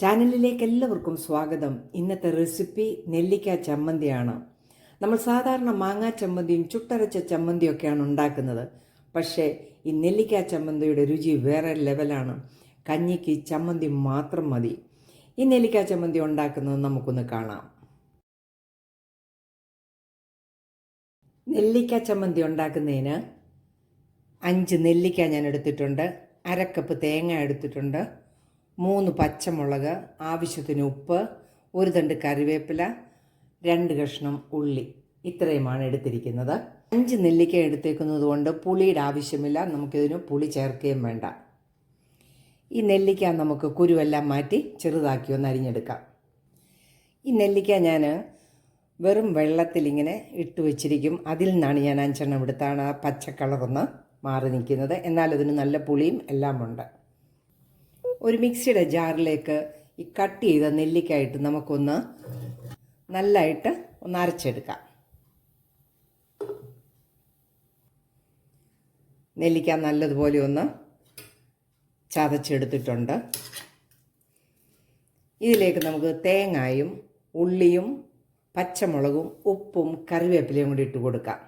ചാനലിലേക്ക് എല്ലാവർക്കും സ്വാഗതം. ഇന്നത്തെ റെസിപ്പി നെല്ലിക്ക ചമ്മന്തിയാണ്. നമ്മൾ സാധാരണ മാങ്ങാ ചമ്മന്തിയും ചുട്ടരച്ച ചമ്മന്തിയും ഒക്കെയാണ് ഉണ്ടാക്കുന്നത്. പക്ഷേ ഈ നെല്ലിക്ക ചമ്മന്തിയുടെ രുചി വേറെ ലെവലാണ്. കഞ്ഞിക്ക് ചമ്മന്തി മാത്രം മതി. ഈ നെല്ലിക്ക ചമ്മന്തി ഉണ്ടാക്കുന്നത് നമുക്കൊന്ന് കാണാം. നെല്ലിക്ക ചമ്മന്തി ഉണ്ടാക്കുന്നതിന് 5 നെല്ലിക്ക ഞാൻ എടുത്തിട്ടുണ്ട്, 1/2 കപ്പ് തേങ്ങ എടുത്തിട്ടുണ്ട്, 3 പച്ചമുളക്, ആവശ്യത്തിന് ഉപ്പ്, 1 തണ്ട് കറിവേപ്പില, 2 കഷ്ണം ഉള്ളി, ഇത്രയുമാണ് എടുത്തിരിക്കുന്നത്. 5 നെല്ലിക്ക എടുത്തേക്കുന്നത് കൊണ്ട് പുളിയുടെ ആവശ്യമില്ല, നമുക്കിതിന് പുളി ചേർക്കുകയും വേണ്ട. ഈ നെല്ലിക്ക നമുക്ക് കുരുവെല്ലാം മാറ്റി ചെറുതാക്കി ഒന്ന് അരിഞ്ഞെടുക്കാം. ഈ നെല്ലിക്ക ഞാൻ വെറും വെള്ളത്തിൽ ഇങ്ങനെ ഇട്ട് വെച്ചിരിക്കും. അതിൽ നിന്നാണ് ഞാൻ 5 എണ്ണം എടുത്താണ് പച്ച കളറൊന്ന് മാറി നിൽക്കുന്നത്. എന്നാൽ അതിന് നല്ല പുളിയും എല്ലാം ഉണ്ട്. ഒരു മിക്സിയുടെ ജാറിലേക്ക് ഈ കട്ട് ചെയ്ത നെല്ലിക്കായിട്ട് നമുക്കൊന്ന് നല്ലതായിട്ട് ഒന്ന് അരച്ചെടുക്കാം. നെല്ലിക്ക നല്ലതുപോലെ ഒന്ന് ചതച്ചെടുത്തിട്ടുണ്ട്. ഇതിലേക്ക് നമുക്ക് തേങ്ങയും ഉള്ളിയും പച്ചമുളകും ഉപ്പും കറിവേപ്പിലയും കൂടി ഇട്ട് കൊടുക്കാം.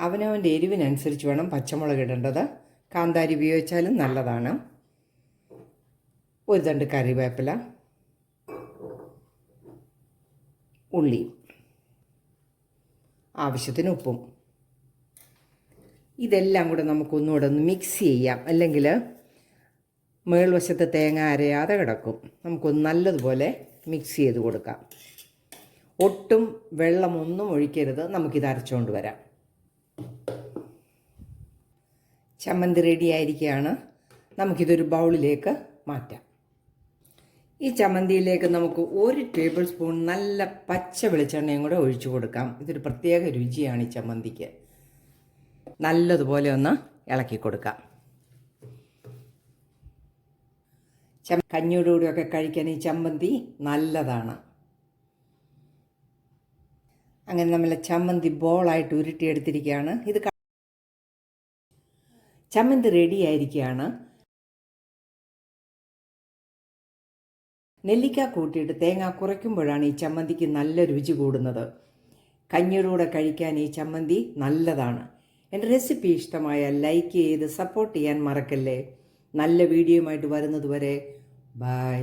അവനവൻ്റെ എരിവിനനുസരിച്ച് വേണം പച്ചമുളക് ഇടേണ്ടത്. കാന്താരി ഉപയോഗിച്ചാലും നല്ലതാണ്. 1 തണ്ട് കറിവേപ്പില, ഉള്ളി, ആവശ്യത്തിന് ഉപ്പും. ഇതെല്ലാം കൂടെ നമുക്കൊന്നുകൂടെ ഒന്ന് മിക്സ് ചെയ്യാം, അല്ലെങ്കിൽ മേൾവശത്ത് തേങ്ങ അരയാതെ കിടക്കും. നമുക്കൊന്ന് നല്ലതുപോലെ മിക്സ് ചെയ്ത് കൊടുക്കാം. ഒട്ടും വെള്ളമൊന്നും ഒഴിക്കരുത്. നമുക്കിത് അരച്ചുകൊണ്ട് വരാം. ചമ്മന്തി റെഡി ആയിരിക്കുകയാണ്. നമുക്കിതൊരു ബൗളിലേക്ക് മാറ്റാം. ഈ ചമ്മന്തിയിലേക്ക് നമുക്ക് 1 ടേബിൾ സ്പൂൺ നല്ല പച്ച വെളിച്ചെണ്ണയും കൂടെ ഒഴിച്ചു കൊടുക്കാം. ഇതൊരു പ്രത്യേക രുചിയാണ് ഈ ചമ്മന്തിക്ക്. നല്ലതുപോലെ ഒന്ന് ഇളക്കി കൊടുക്കാം. കഞ്ഞിയുടെ കൂടെയൊക്കെ കഴിക്കാൻ ഈ ചമ്മന്തി നല്ലതാണ്. അങ്ങനെ നമ്മളെ ചമ്മന്തി ബോളായിട്ട് ഉരുട്ടിയെടുത്തിരിക്കുകയാണ്. ഇത് ചമ്മന്തി റെഡി ആയിരിക്കുകയാണ്. നെല്ലിക്ക കൂട്ടിയിട്ട് തേങ്ങ കുറയ്ക്കുമ്പോഴാണ് ഈ ചമ്മന്തിക്ക് നല്ല രുചി കൂടുന്നത്. കഞ്ഞിയുടെ കൂടെ കഴിക്കാൻ ഈ ചമ്മന്തി നല്ലതാണ്. എൻ്റെ റെസിപ്പി ഇഷ്ടമായാൽ ലൈക്ക് ചെയ്ത് സപ്പോർട്ട് ചെയ്യാൻ മറക്കല്ലേ. നല്ല വീഡിയോയുമായിട്ട് വരുന്നത് വരെ ബൈ.